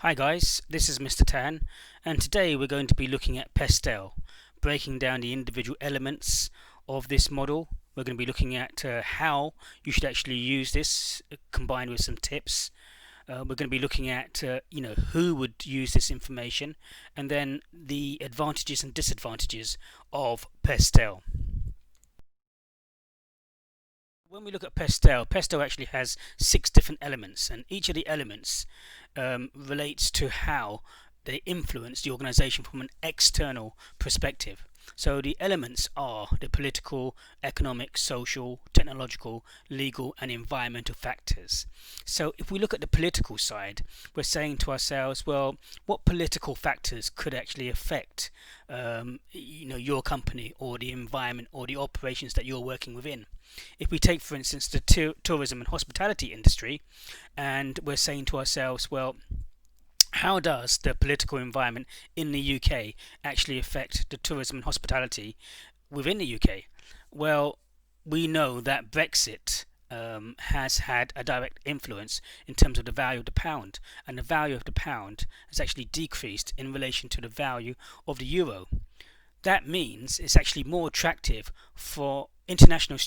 Hi guys, this is Mr. Tan, and today we're going to be looking at Pastel, breaking down the individual elements of this model. We're going to be looking at how you should actually use this, combined with some tips. We're going to be looking at who would use this information, and then the advantages and disadvantages of Pastel. When we look at Pastel actually has 6 different elements, and each of the elements relates to how they influence the organization from an external perspective. So the elements are the political, economic, social, technological, legal, and environmental factors. So if we look at the political side, we're saying to ourselves, well, what political factors could actually affect your company or the environment or the operations that you're working within? If we take, for instance, the tourism and hospitality industry, and we're saying to ourselves, well, how does the political environment in the UK actually affect the tourism and hospitality within the UK? Well, we know that Brexit has had a direct influence in terms of the value of the pound, and the value of the pound has actually decreased in relation to the value of the euro. That means it's actually more attractive for international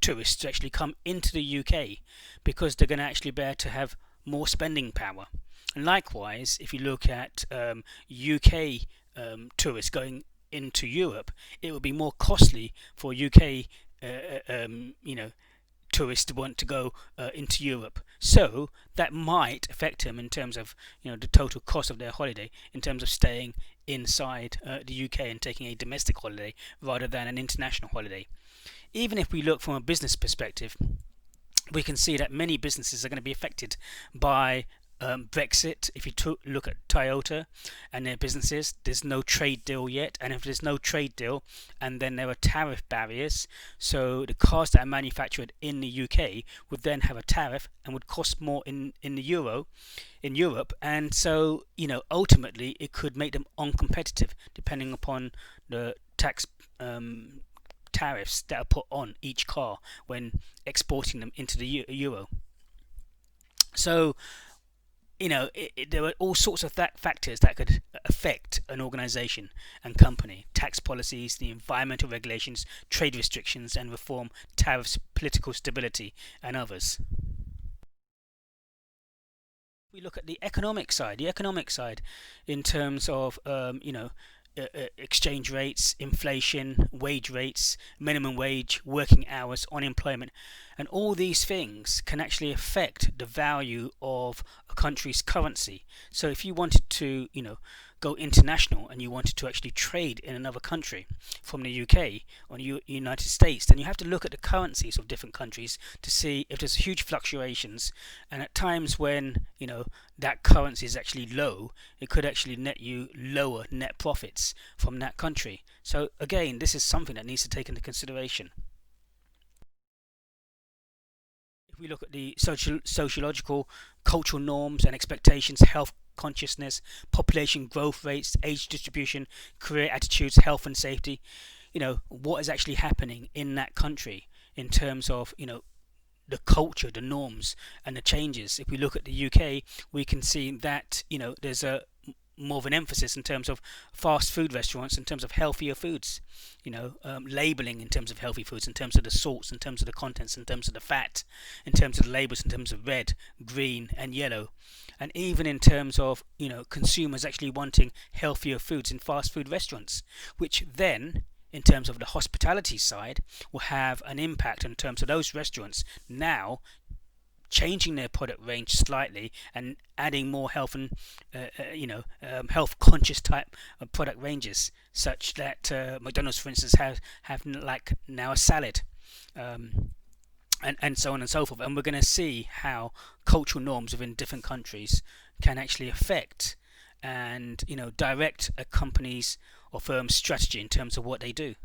tourists to actually come into the UK because they're going to actually be able to have more spending power. And likewise, if you look at UK tourists going into Europe, it would be more costly for UK tourists to want to go into Europe. So that might affect them in terms of the total cost of their holiday, in terms of staying inside the UK and taking a domestic holiday rather than an international holiday. Even if we look from a business perspective, we can see that many businesses are going to be affected by Brexit. If you look at Toyota and their businesses, there's no trade deal yet, and if there's no trade deal, and then there are tariff barriers, so the cars that are manufactured in the UK would then have a tariff and would cost more in Europe, and so ultimately it could make them uncompetitive depending upon the tax tariffs that are put on each car when exporting them into the euro. So there are all sorts of factors that could affect an organization and company: tax policies, the environmental regulations, trade restrictions and reform, tariffs, political stability, and others. We look at the economic side. The economic side, in terms of exchange rates, inflation, wage rates, minimum wage, working hours, unemployment, and all these things can actually affect the value of a country's currency. So if you wanted to, go international and you wanted to actually trade in another country from the UK or the United States, then you have to look at the currencies of different countries to see if there's huge fluctuations. And at times when that currency is actually low, it could actually net you lower net profits from that country. So again, this is something that needs to take into consideration. If we look at the sociological, cultural norms and expectations, health consciousness, population growth rates, age distribution, career attitudes, health and safety, what is actually happening in that country in terms of the culture, the norms, and the changes. If we look at the UK, we can see that there's a more of an emphasis in terms of fast food restaurants, in terms of healthier foods, labeling in terms of healthy foods, in terms of the salts, in terms of the contents, in terms of the fat, in terms of the labels, in terms of red, green, and yellow, and even in terms of consumers actually wanting healthier foods in fast food restaurants, which then in terms of the hospitality side will have an impact in terms of those restaurants now changing their product range slightly and adding more health and health conscious type of product ranges, such that McDonald's, for instance, have like now a salad, and so on and so forth. And we're going to see how cultural norms within different countries can actually affect and direct a company's or firm's strategy in terms of what they do.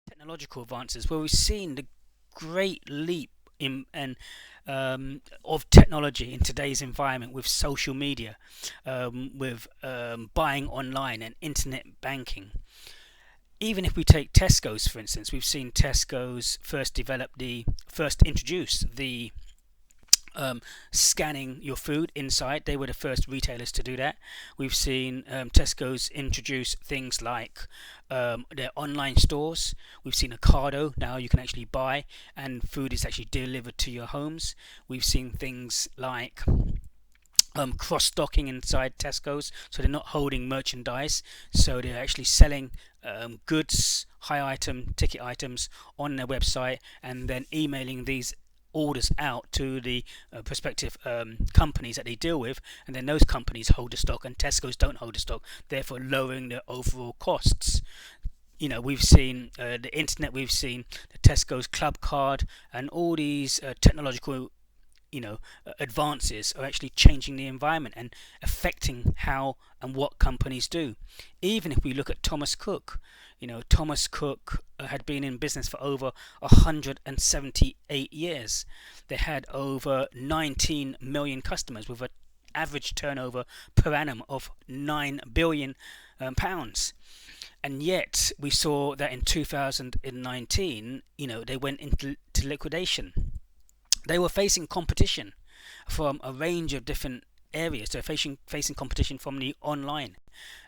Technological advances, where we've seen the great leap in and of technology in today's environment with social media, with buying online and internet banking. Even if we take Tesco's, for instance, we've seen Tesco's first introduce the scanning your food inside. They were the first retailers to do that. We've seen Tesco's introduce things like their online stores. We've seen Ocado, now you can actually buy and food is actually delivered to your homes. We've seen things like cross-stocking inside Tesco's, so they're not holding merchandise, so they're actually selling goods, high item ticket items on their website and then emailing these orders out to the prospective companies that they deal with, and then those companies hold the stock and Tesco's don't hold the stock, therefore lowering their overall costs. We've seen the internet, we've seen the Tesco's Club Card, and all these technological advances are actually changing the environment and affecting how and what companies do. Even if we look at Thomas Cook, Thomas Cook had been in business for over 178 years. They had over 19 million customers with an average turnover per annum of £9 billion. And yet we saw that in 2019, they went into liquidation. They were facing competition from a range of different areas. They're facing competition from the online,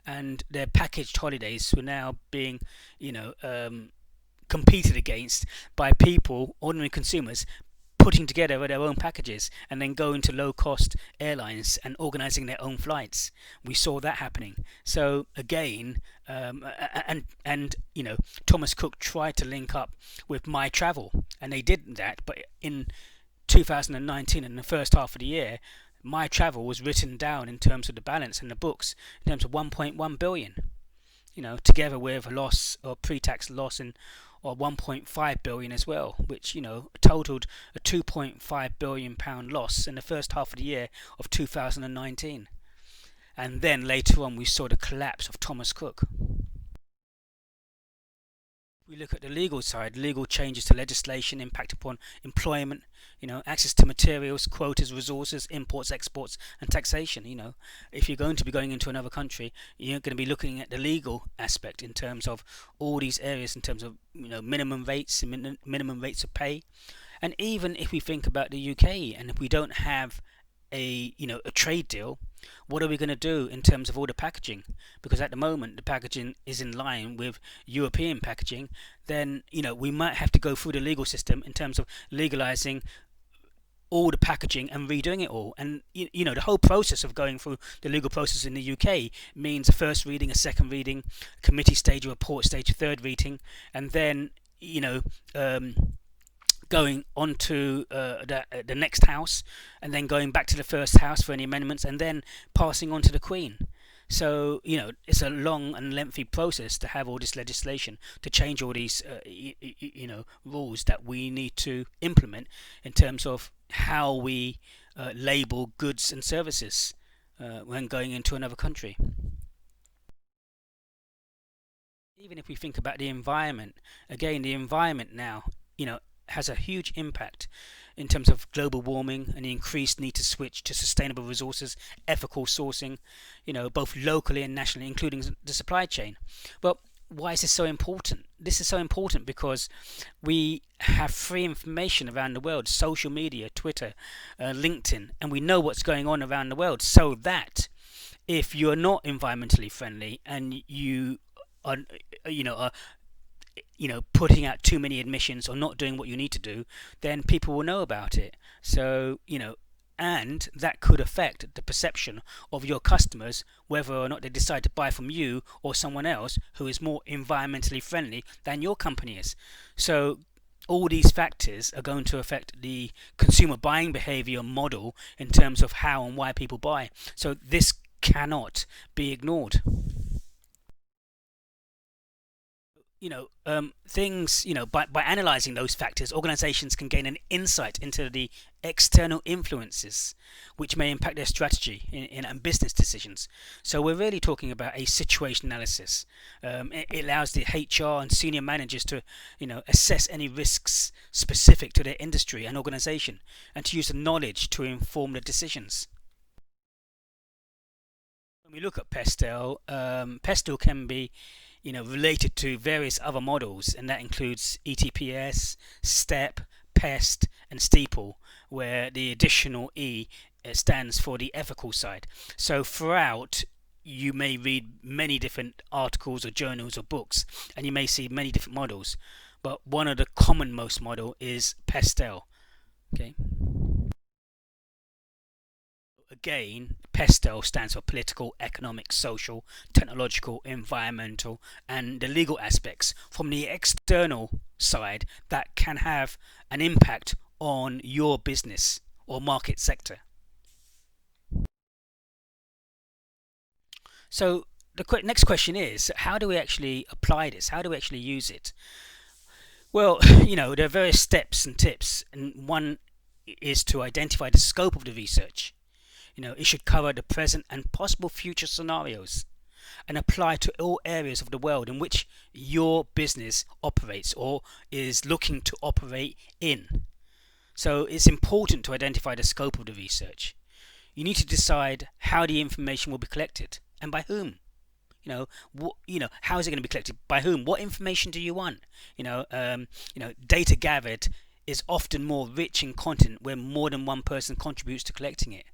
and their packaged holidays were now being, competed against by people, ordinary consumers, putting together their own packages and then going to low-cost airlines and organizing their own flights. We saw that happening. So again, Thomas Cook tried to link up with My Travel, and they did that, but in 2019, in the first half of the year, My Travel was written down in terms of the balance in the books in terms of 1.1 billion, together with a loss or pre-tax loss or 1.5 billion as well, which totaled a 2.5 billion pound loss in the first half of the year of 2019. And then later on we saw the collapse of Thomas Cook. We look at the legal side. Legal changes to legislation impact upon employment, access to materials, quotas, resources, imports, exports, and taxation. If you're going to be going into another country, you're going to be looking at the legal aspect in terms of all these areas, in terms of minimum rates, minimum rates of pay. And even if we think about the UK, and if we don't have a trade deal, what are we going to do in terms of all the packaging? Because at the moment the packaging is in line with European packaging. Then we might have to go through the legal system in terms of legalizing all the packaging and redoing it all. And the whole process of going through the legal process in the UK means a first reading, a second reading, committee stage, a report stage, a third reading, and then going on to the next house, and then going back to the first house for any amendments, and then passing on to the Queen. So it's a long and lengthy process to have all this legislation to change all these rules that we need to implement in terms of how we label goods and services when going into another country. Even if we think about the environment, again, the environment now has a huge impact in terms of global warming and the increased need to switch to sustainable resources, ethical sourcing, both locally and nationally, including the supply chain. Well, why is this so important? This is so important because we have free information around the world, social media, Twitter, LinkedIn, and we know what's going on around the world, so that if you're not environmentally friendly and you are putting out too many emissions or not doing what you need to do, then people will know about it. So, and that could affect the perception of your customers, whether or not they decide to buy from you or someone else who is more environmentally friendly than your company is. So all these factors are going to affect the consumer buying behavior model in terms of how and why people buy. So this cannot be ignored. By analyzing those factors, organizations can gain an insight into the external influences which may impact their strategy in business decisions. So we're really talking about a situation analysis. It allows the HR and senior managers to assess any risks specific to their industry and organization, and to use the knowledge to inform their decisions. When we look at Pastel, Pastel can be related to various other models, and that includes ETPS, STEP, pest, and steeple, where the additional E stands for the ethical side. So throughout, you may read many different articles or journals or books, and you may see many different models. But one of the commonmost model is Pastel. Okay. Again, PESTLE stands for political, economic, social, technological, environmental, and the legal aspects from the external side that can have an impact on your business or market sector. So the next question is, how do we actually apply this? How do we actually use it? Well, there are various steps and tips, and one is to identify the scope of the research. It should cover the present and possible future scenarios and apply to all areas of the world in which your business operates or is looking to operate in. So it's important to identify the scope of the research. You need to decide how the information will be collected and by whom. How is it going to be collected? By whom? What information do you want? Data gathered is often more rich in content where more than one person contributes to collecting it.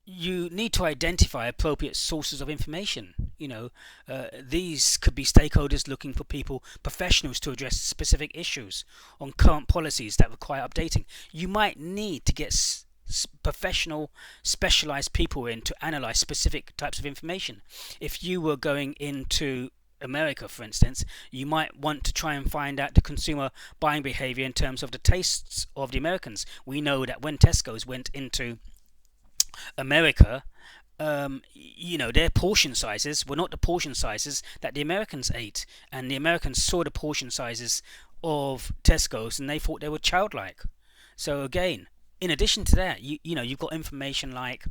You need to identify appropriate sources of information. These could be stakeholders looking for professionals to address specific issues on current policies that require updating. You might need to get professional, specialized people in to analyze specific types of information. If you were going into America, for instance, you might want to try and find out the consumer buying behavior in terms of the tastes of the Americans. We know that when Tesco's went into America, their portion sizes were not the portion sizes that the Americans ate, and the Americans saw the portion sizes of Tesco's and they thought they were childlike. So again, in addition to that, you've got information like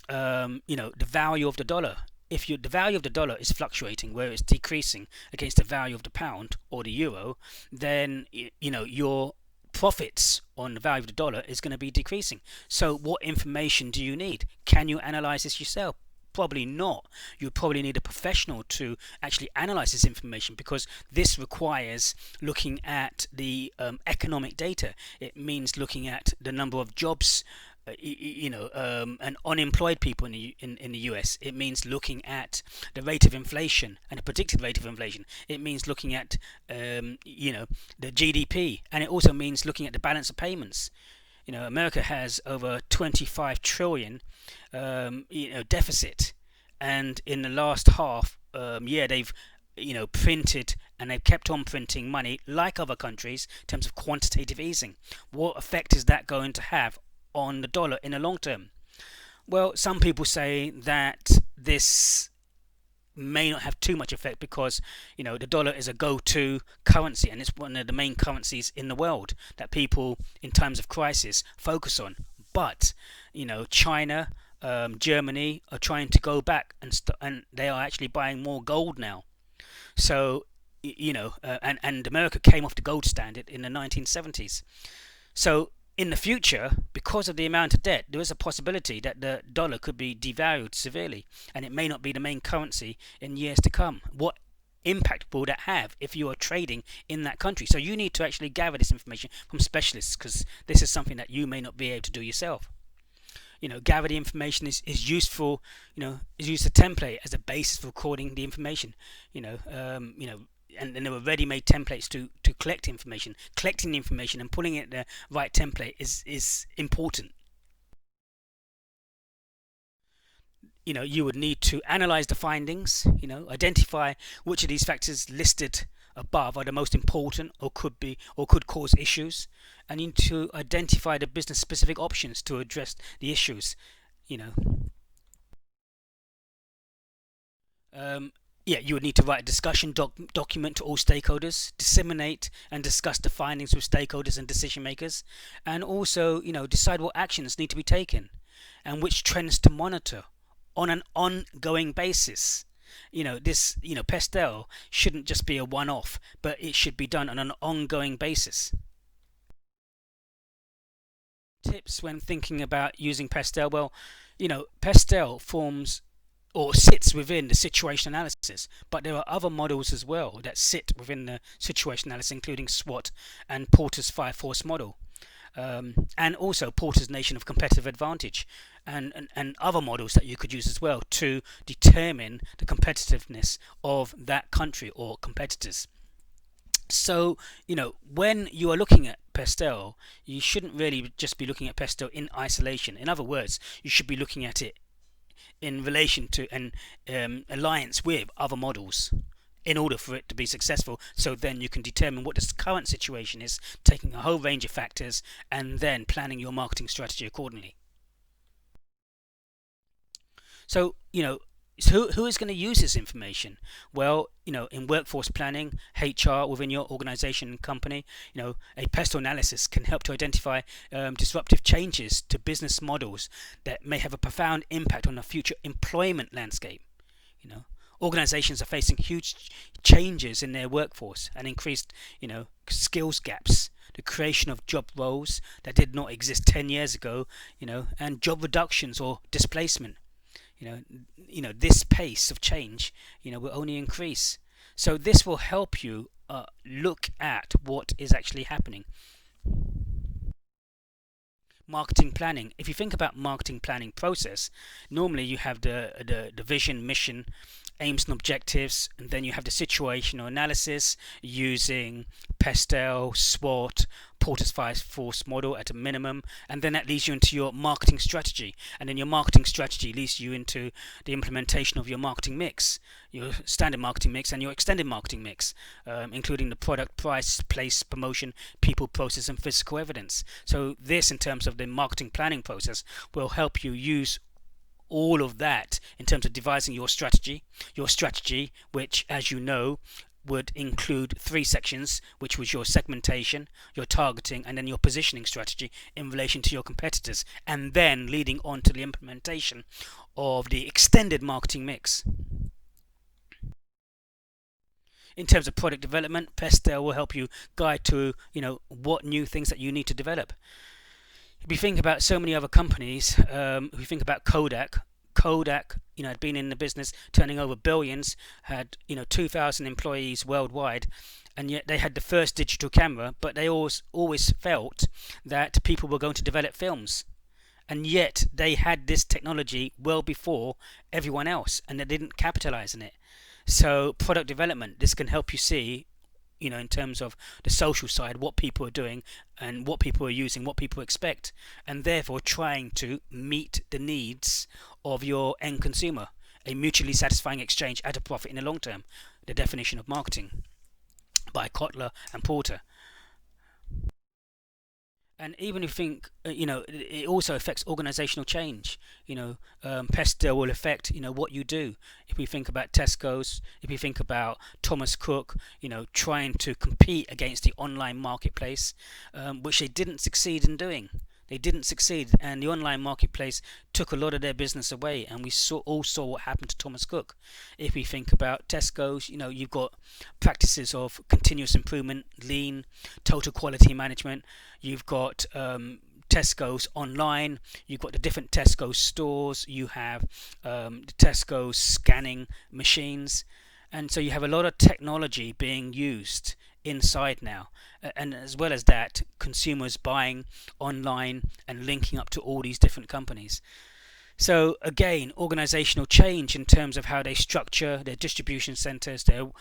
the value of the dollar. If the value of the dollar is fluctuating, where it's decreasing against the value of the pound or the euro, then your profits on the value of the dollar is going to be decreasing. So what information do you need? Can you analyze this yourself? Probably not. You probably need a professional to actually analyze this information, because this requires looking at the economic data. It means looking at the number of jobs and unemployed people in the US. It means looking at the rate of inflation and the predicted rate of inflation. It means looking at the GDP, and it also means looking at the balance of payments. America has over 25 trillion deficit, and in the last half year they've printed, and they've kept on printing money like other countries in terms of quantitative easing. What effect is that going to have on the dollar in the long term? Well, some people say that this may not have too much effect because the dollar is a go-to currency, and it's one of the main currencies in the world that people in times of crisis focus on. But China, Germany are trying to go back, and they are actually buying more gold now. So and America came off the gold standard in the 1970s. So in the future, because of the amount of debt, there is a possibility that the dollar could be devalued severely, and it may not be the main currency in years to come. What impact will that have if you are trading in that country? So you need to actually gather this information from specialists, because this is something that you may not be able to do yourself. Gather the information is useful. Is used a template as a basis for recording the information. And there were ready-made templates to collect information. Collecting the information and putting it in the right template is important. You would need to analyze the findings, identify which of these factors listed above are the most important or could cause issues, and you need to identify the business specific options to address the issues. You would need to write a discussion document to all stakeholders, disseminate and discuss the findings with stakeholders and decision makers, and also decide what actions need to be taken and which trends to monitor on an ongoing basis. Pastel shouldn't just be a one-off, but it should be done on an ongoing basis. Tips when thinking about using Pastel. Well, Pastel forms or sits within the situation analysis. But there are other models as well that sit within the situation analysis, including SWOT and Porter's 5 Force model. And also Porter's Nation of Competitive Advantage, and other models that you could use as well to determine the competitiveness of that country or competitors. So, when you are looking at Pastel, you shouldn't really just be looking at Pastel in isolation. In other words, you should be looking at it in relation to an alliance with other models in order for it to be successful. So then you can determine what the current situation is, taking a whole range of factors and then planning your marketing strategy accordingly. So, who is going to use this information? Well, in workforce planning, HR within your organization and company, a PESTLE analysis can help to identify disruptive changes to business models that may have a profound impact on the future employment landscape. Organizations are facing huge changes in their workforce and increased, skills gaps, the creation of job roles that did not exist 10 years ago, and job reductions or displacement. This pace of change, will only increase. So this will help you look at what is actually happening. Marketing planning. If you think about marketing planning process, normally you have the vision, mission, aims and objectives, and then you have the situational analysis using Pastel, SWOT, Porter's 5 Force model at a minimum, and then that leads you into your marketing strategy, and then your marketing strategy leads you into the implementation of your marketing mix, your standard marketing mix and your extended marketing mix, including the product, price, place, promotion, people, process and physical evidence. So this, in terms of the marketing planning process, will help you use all of that in terms of devising your strategy, which, as you know, would include 3 sections, which was your segmentation, your targeting, and then your positioning strategy in relation to your competitors, and then leading on to the implementation of the extended marketing mix. In terms of product development, Pastel will help you guide to what new things that you need to develop. If you think about so many other companies, if you think about Kodak, had been in the business turning over billions, had 2,000 employees worldwide, and yet they had the first digital camera, but they always felt that people were going to develop films, and yet they had this technology well before everyone else, and they didn't capitalize on it. So product development, this can help you see, in terms of the social side, what people are doing and what people are using, what people expect, and therefore trying to meet the needs of your end consumer. A mutually satisfying exchange at a profit in the long term, the definition of marketing by Kotler and Porter. And even if you think, it also affects organizational change. Pastel will affect, what you do. If we think about Tesco's, if we think about Thomas Cook, trying to compete against the online marketplace, which they didn't succeed in doing. They didn't succeed, and the online marketplace took a lot of their business away, and we all saw what happened to Thomas Cook. If we think about Tesco's, you've got practices of continuous improvement, lean, total quality management. You've got Tesco's online, you've got the different Tesco's stores, you have the Tesco's scanning machines, and so you have a lot of technology being used inside now, and as well as that, consumers buying online and linking up to all these different companies. So again, organizational change in terms of how they structure their distribution centers in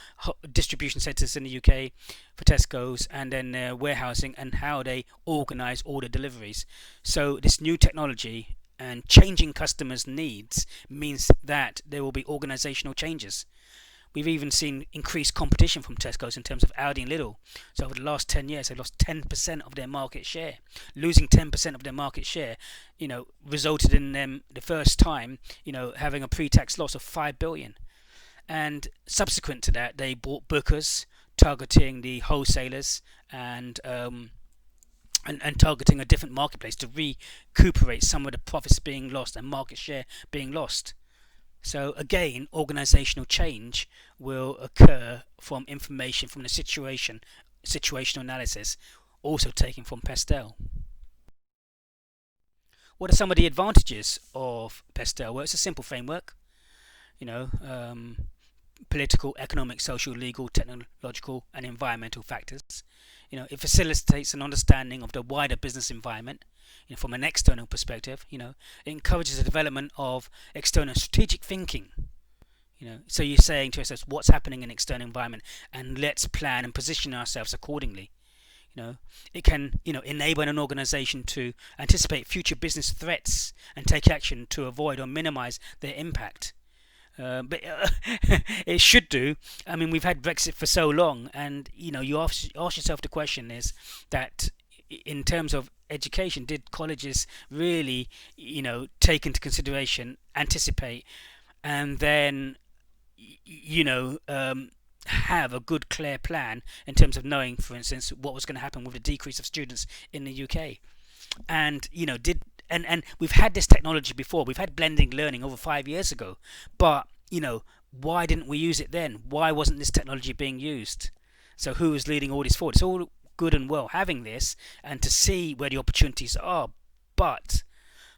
the UK for Tesco's, and then their warehousing and how they organize all the deliveries. So this new technology and changing customers' needs means that there will be organizational changes. We've even seen increased competition from Tesco's in terms of Aldi and Lidl. So over the last 10 years, they've lost 10% of their market share. Losing 10% of their market share, resulted in them the first time, having a pre-tax loss of 5 billion. And subsequent to that, they bought Booker's, targeting the wholesalers and targeting a different marketplace to recuperate some of the profits being lost and market share being lost. So again, organizational change will occur from information from the situational analysis, also taken from Pastel. What are some of the advantages of Pastel? Well, it's a simple framework. you know, political, economic, social, legal, technological, and environmental factors. It facilitates an understanding of the wider business environment, from an external perspective. It encourages the development of external strategic thinking. So you're saying to yourself, what's happening in the external environment, and let's plan and position ourselves accordingly. It can, enable an organization to anticipate future business threats and take action to avoid or minimize their impact. But it should do. I mean, we've had Brexit for so long, and you ask yourself the question is that in terms of education, did colleges really, take into consideration, anticipate, and then, have a good, clear plan in terms of knowing, for instance, what was going to happen with the decrease of students in the UK, and and we've had this technology before. We've had blended learning over 5 years ago, but why didn't we use it then? Why wasn't this technology being used? So who is leading all this forward? It's all good and well having this and to see where the opportunities are, but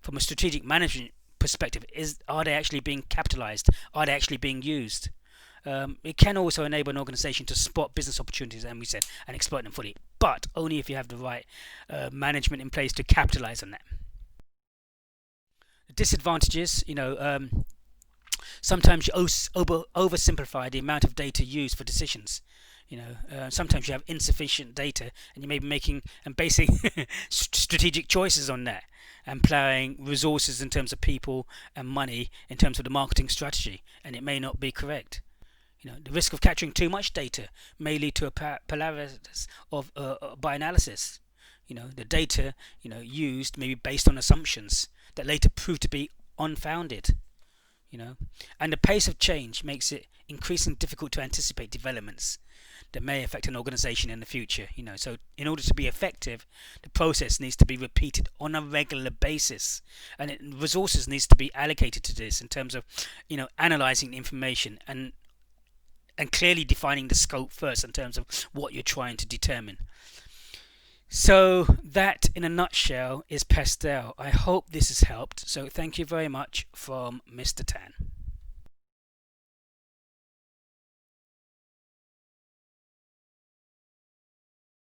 from a strategic management perspective, are they actually being capitalized? Are they actually being used? It can also enable an organization to spot business opportunities, and we said, and exploit them fully, but only if you have the right management in place to capitalize on that. The disadvantages, sometimes you oversimplify the amount of data used for decisions. Sometimes you have insufficient data, and you may be making and basing strategic choices on that, and applying resources in terms of people and money in terms of the marketing strategy, and it may not be correct. The risk of capturing too much data may lead to a paralysis of by analysis. The data used may be based on assumptions that later prove to be unfounded. And the pace of change makes it increasingly difficult to anticipate developments that may affect an organization in the future. So in order to be effective, the process needs to be repeated on a regular basis, and resources needs to be allocated to this in terms of analyzing the information and clearly defining the scope first in terms of what you're trying to determine. So that, in a nutshell, is Pastel. I hope this has helped. So thank you very much from Mr. Tan.